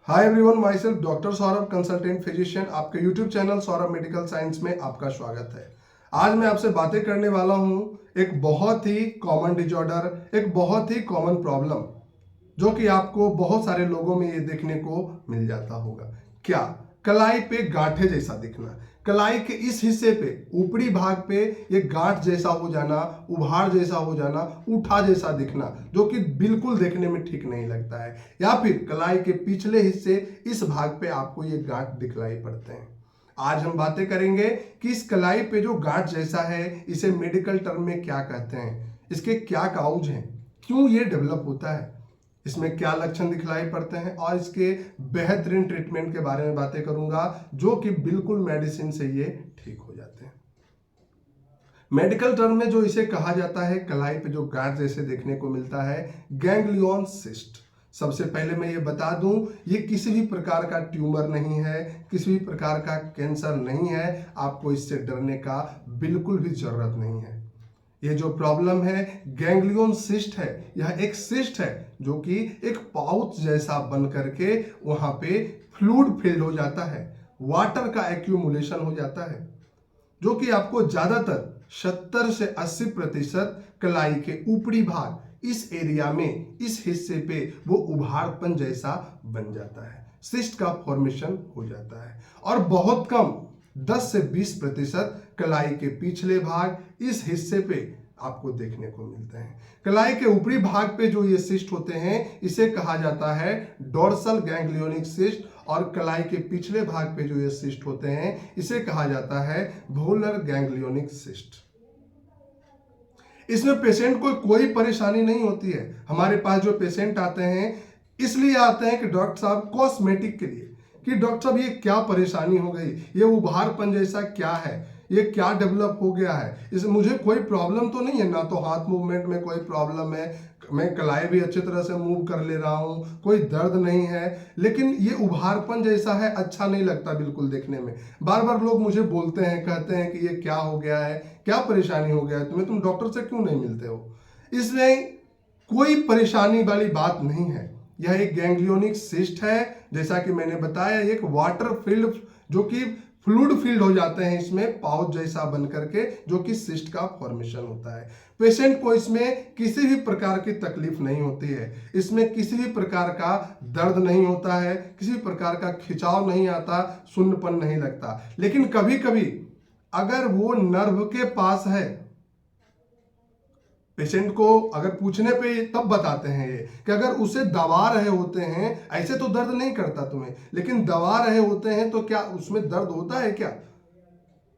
हाय everyone, myself doctor Saurabh, consultant physician. आपके YouTube channel Saurabh medical science में आपका स्वागत है। आज मैं आपसे बातें करने वाला हूं एक बहुत ही कॉमन डिजॉर्डर, एक बहुत ही कॉमन प्रॉब्लम जो कि आपको बहुत सारे लोगों में ये देखने को मिल जाता होगा। क्या? कलाई पे गांठे जैसा दिखना, कलाई के इस हिस्से पे ऊपरी भाग पे ये गांठ जैसा हो जाना, उभार जैसा हो जाना, उठा जैसा दिखना, जो कि बिल्कुल देखने में ठीक नहीं लगता है। या फिर कलाई के पिछले हिस्से इस भाग पे आपको ये गांठ दिखलाई पड़ते हैं। आज हम बातें करेंगे कि इस कलाई पे जो गांठ जैसा है इसे मेडिकल टर्म में क्या कहते हैं, इसके क्या काउज हैं, क्यों ये डेवलप होता है, इसमें क्या लक्षण दिखलाई पड़ते हैं और इसके बेहतरीन ट्रीटमेंट के बारे में बातें करूंगा जो कि बिल्कुल मेडिसिन से ये ठीक हो जाते हैं। मेडिकल टर्म में जो इसे कहा जाता है, कलाई पे जो गांठ जैसे देखने को मिलता है, गैंग्लियन सिस्ट। सबसे पहले मैं ये बता दूं, ये किसी भी प्रकार का ट्यूमर नहीं है, किसी भी प्रकार का कैंसर नहीं है। आपको इससे डरने का बिल्कुल भी जरूरत नहीं है। ये जो प्रॉब्लम है गैंग्लियन सिस्ट है, यह एक सिस्ट है जो कि एक पाउच जैसा बन करके वहां पे फ्लूइड फिल्ड हो जाता है, वाटर का एक्यूमुलेशन हो जाता है, जो कि आपको ज्यादातर 70 से 80% कलाई के ऊपरी भाग इस एरिया में, इस हिस्से पे वो उभारपन जैसा बन जाता है, सिस्ट का फॉर्मेशन हो जाता है। और बहुत कम 10 से 20% कलाई के पिछले भाग इस हिस्से पे आपको देखने को मिलते हैं। कलाई के ऊपरी भाग पे जो ये सिस्ट होते हैं इसे कहा जाता है डोर्सल गैंग्लियोनिक सिस्ट, और कलाई के पिछले भाग पे जो ये सिस्ट होते हैं इसे कहा जाता है वोलर गैंग्लियोनिक सिस्ट। इसमें पेशेंट को कोई परेशानी नहीं होती है। हमारे पास जो पेशेंट आते हैं इसलिए आते हैं कि डॉक्टर साहब कॉस्मेटिक के लिए, कि डॉक्टर साहब ये क्या परेशानी हो गई, ये उभारपन जैसा क्या है, ये क्या डेवलप हो गया है, इस मुझे कोई प्रॉब्लम तो नहीं है ना, तो हाथ मूवमेंट में कोई प्रॉब्लम है, मैं कलाई भी अच्छी तरह से मूव कर ले रहा हूँ, कोई दर्द नहीं है, लेकिन ये उभारपन जैसा है, अच्छा नहीं लगता बिल्कुल देखने में। बार बार लोग मुझे बोलते हैं, कहते हैं कि ये क्या हो गया है, क्या परेशानी हो गया है तुम्हें, तुम डॉक्टर से क्यों नहीं मिलते हो। इसमें कोई परेशानी वाली बात नहीं है। यह एक गैंग्लियोनिक सिस्ट है, जैसा कि मैंने बताया, एक वाटर फील्ड जो कि फ्लूइड फील्ड हो जाते हैं इसमें पाउच जैसा बन करके, जो कि सिस्ट का फॉर्मेशन होता है। पेशेंट को इसमें किसी भी प्रकार की तकलीफ नहीं होती है, इसमें किसी भी प्रकार का दर्द नहीं होता है, किसी भी प्रकार का खिंचाव नहीं आता, सुन्नपन नहीं लगता। लेकिन कभी कभी अगर वो नर्व के पास है, पेशेंट को अगर पूछने पे तब बताते हैं ये कि अगर उसे दबा रहे होते हैं, ऐसे तो दर्द नहीं करता तुम्हें, लेकिन दबा रहे होते हैं तो क्या उसमें दर्द होता है क्या,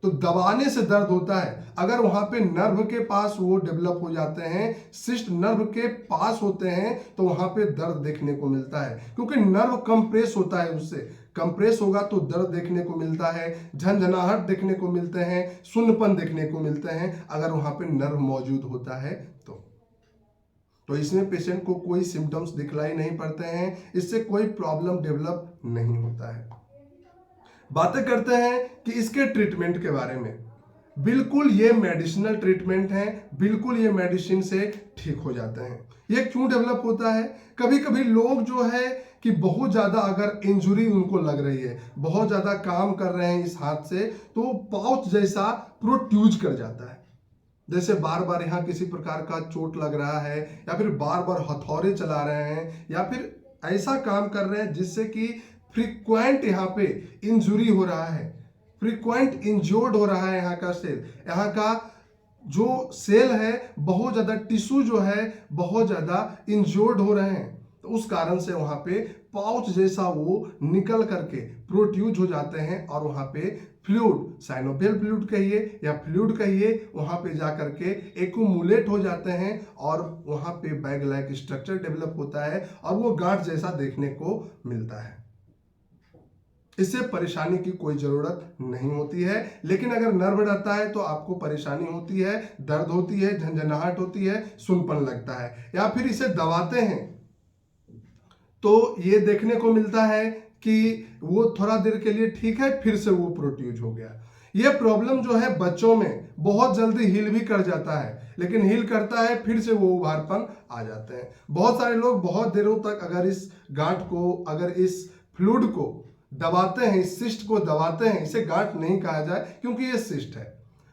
तो दबाने से दर्द होता है। अगर वहां पे नर्व के पास वो डेवलप हो जाते हैं, सिस्ट नर्व के पास होते हैं, तो वहां पे दर्द देखने को मिलता है, क्योंकि नर्व कंप्रेस होता है, उससे कंप्रेस होगा तो दर्द देखने को मिलता है, झंझनाहट देखने को मिलते हैं, सुन्नपन देखने को मिलते हैं, अगर वहां पे नर्व मौजूद होता है तो इसमें पेशेंट को कोई सिम्टम्स दिखलाई नहीं पड़ते हैं, इससे कोई प्रॉब्लम डेवलप नहीं होता है। बातें करते हैं कि इसके ट्रीटमेंट के बारे में। बिल्कुल ये मेडिसिनल ट्रीटमेंट है, बिल्कुल ये मेडिसिन से ठीक हो जाते हैं। ये क्यों डेवलप होता है? कभी कभी लोग जो है कि बहुत ज़्यादा अगर इंजुरी उनको लग रही है, बहुत ज़्यादा काम कर रहे हैं इस हाथ से, तो पाउच जैसा प्रोट्यूज कर जाता है। जैसे बार बार यहाँ किसी प्रकार का चोट लग रहा है, या फिर बार बार हथौड़े चला रहे हैं, या फिर ऐसा काम कर रहे हैं जिससे कि फ्रीक्वेंट यहाँ पे इंजुरी हो रहा है, फ्रीक्वेंट इंजोर्ड हो रहा है यहाँ का सेल, यहाँ का जो सेल है बहुत ज़्यादा, टिश्यू जो है बहुत ज़्यादा इंजोर्ड हो रहे हैं, तो उस कारण से वहाँ पे पाउच जैसा वो निकल करके प्रोट्यूज हो जाते हैं, और वहाँ पे फ्लूइड, साइनोवियल फ्लूइड कहिए या फ्लूइड कहिए, वहाँ पे जा करके एक्यूमुलेट हो जाते हैं, और वहाँ पे बैग लाइक स्ट्रक्चर डेवलप होता है, और वो गांठ जैसा देखने को मिलता है। इससे परेशानी की कोई जरूरत नहीं होती है, लेकिन अगर नर्व रहता है तो आपको परेशानी होती है, दर्द होती है, झंझनाहट होती है, सुनपन लगता है, या फिर इसे दबाते हैं तो ये देखने को मिलता है कि वो थोड़ा देर के लिए ठीक है, फिर से वो प्रोट्यूज हो गया। ये प्रॉब्लम जो है बच्चों में बहुत जल्दी हील भी कर जाता है, लेकिन हील करता है फिर से वो उभारपन आ जाते हैं। बहुत सारे लोग बहुत देरों तक अगर इस गांठ को, अगर इस फ्लूइड को दबाते हैं, इस सिस्ट को दबाते हैं, इसे गांठ नहीं कहा जाए क्योंकि ये सिस्ट है,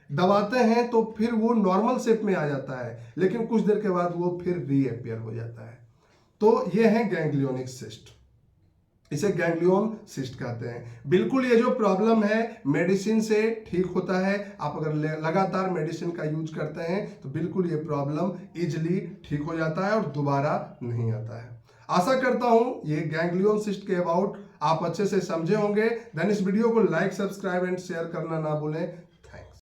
दबाते हैं तो फिर वो नॉर्मल शेप में आ जाता है, लेकिन कुछ देर के बाद वो फिर रीअपियर हो जाता है। तो ये है गैंग्लियोनिक सिस्ट, इसे गैंग्लियन सिस्ट कहते हैं। बिल्कुल ये जो प्रॉब्लम है मेडिसिन से ठीक होता है, आप अगर लगातार मेडिसिन का यूज करते हैं तो बिल्कुल ये प्रॉब्लम इजिली ठीक हो जाता है और दोबारा नहीं आता है। आशा करता हूं ये गैंग्लियन सिस्ट के अबाउट आप अच्छे से समझे होंगे। देन इस वीडियो को लाइक, सब्सक्राइब एंड शेयर करना ना भूलें।